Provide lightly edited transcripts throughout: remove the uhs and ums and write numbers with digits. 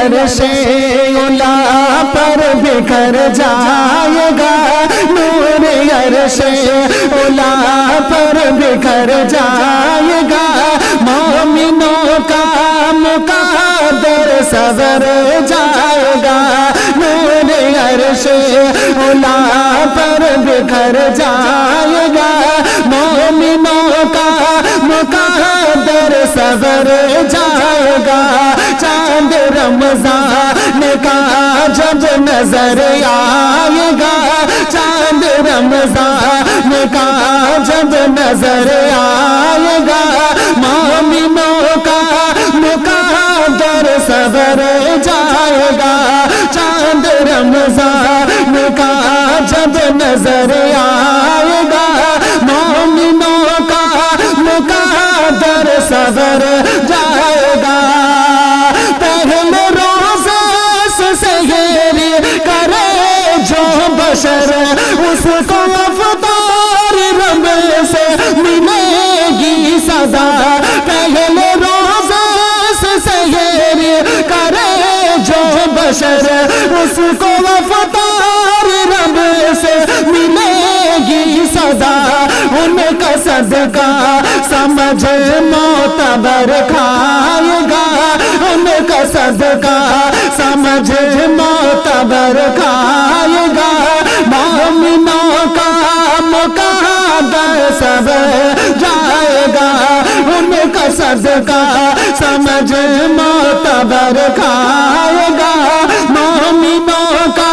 अर्शे उला पर बिखर जाएगा, नूर अर्शे उला पर बिखर जाएगा, मोमिनों का मुक़द्दर सवर जाएगा, नूर अर्शे उला पर बिखर जाएगा, मोमिनों का मुक़द्दर सवर जाएगा। चांद रमज़ान का जब नजर आएगा, चांद रमज़ान का जब नजर आएगा, मोमिनों का मुक़द्दर सवर जाएगा। चांद रमज़ान का जब नजर आएगा, मोमिनों का मुक़द्दर सवर जाएगा। पहले रोज़े से सहरी करे जो बशर, उसको अफ़तार रब से मिलेगी सदा। पहले रोज़े से सहरी करे जो बशर, उसको अफ़तार रब से मिलेगी सदा। उनका सदका समझ मोतबर खाएगा, उनका सदका समझ मोतबर खाएगा, मोमिनों का मुक़द्दर सवर जाएगा। उनका सदका समझ मोतबर खाएगा, मोमिनों का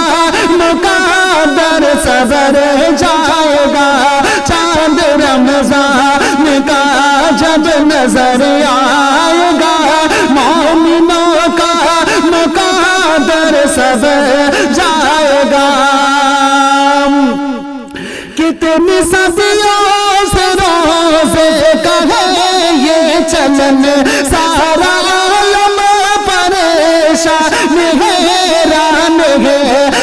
मुक़द्दर सवर जाएगा। चांद रमज़ान का जब नजर आएगा, मोमिनों का मुक़द्दर सवर जाएगा। कितनी सदियों से रोज़े का है ये चलन, सारा आलम परेशान हैरान है।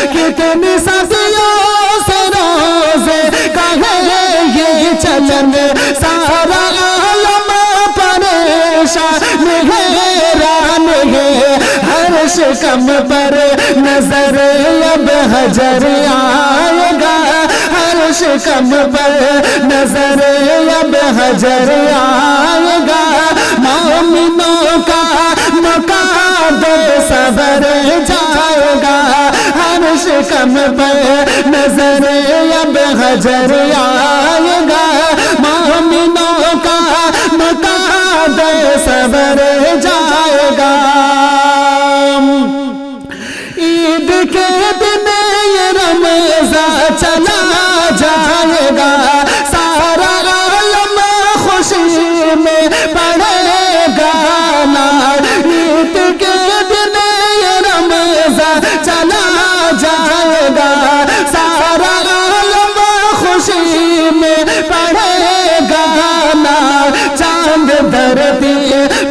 कितनी सदियों से रोज़े का है ये चलन, सारा आलम परेशान हैरान है। हर शिकम पर नजर अब हजर आएगा, हर शिकम पर नजर अब हजर आएगा, मोमिनों का मुक़द्दर सवर जाएगा। हर शिकम पर नजर अब हजर आएगा, मोमिनों का मुक़द्दर सवर जाएगा। ईद के दिन ये रमज़ान चला जाएगा, सारा आलम खुशी में पड़ेगा ना। ईद के दिन ये रमज़ान चला जाएगा, सारा आलम खुशी में पड़ेगा ना। चांद धरती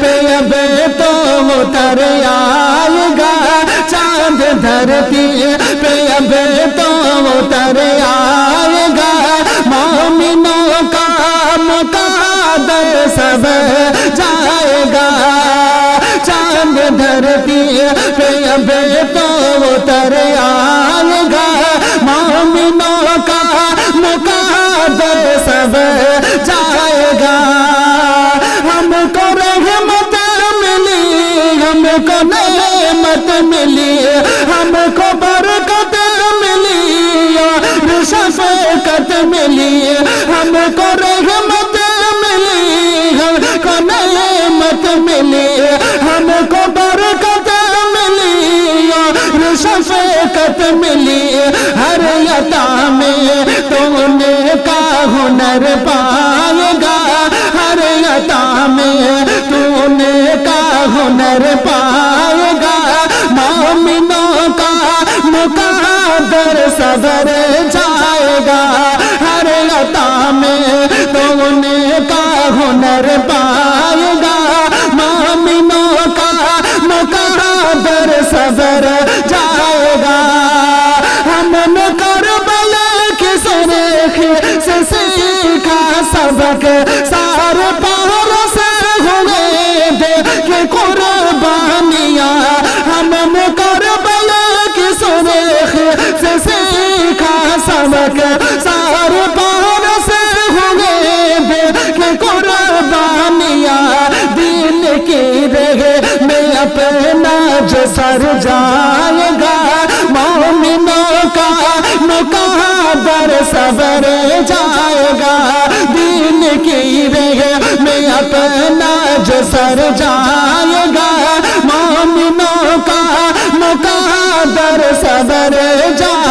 पे अब तो उतर आएगा, चांद धरती पे अब तो उतर आएगा, मोमिनों का मुक़द्दर सवर जाएगा। चांद धरती पे अब तो उतर आएगा, मोमिनों का मुक़द्दर सवर जाएगा। हमको रहमत मिली, हमको नेमत मिली, हमको बरकत मिली और शफ़क़त मिली। हमको रहमत मिली, हमको नेमत मिली, हमको बरकत मिली और शफ़क़त मिली। हर अता में तूने का हुनर पाएगा, हर अता में तूने का हुनर पाएगा, मोमिनों का मुक़द्दर सवर जाएगा। हर अता में तूने का हुनर पाएगा, मोमिनों का मुक़द्दर सवर जाएगा। हमने करबला की सुर्खी से सीखा सबक, सारे पहाड़ से हुए थे कि कुर्बानियाँ। हमने के सार पार से हुए देख कुर्बानियाँ दीन की रहे में अपना जो सर जाएगा मोमिनों का मुकादर सबर जाएगा दीन की रहे में अपना जो सर जाएगा मोमिनों का मुकादर सबर जाएगा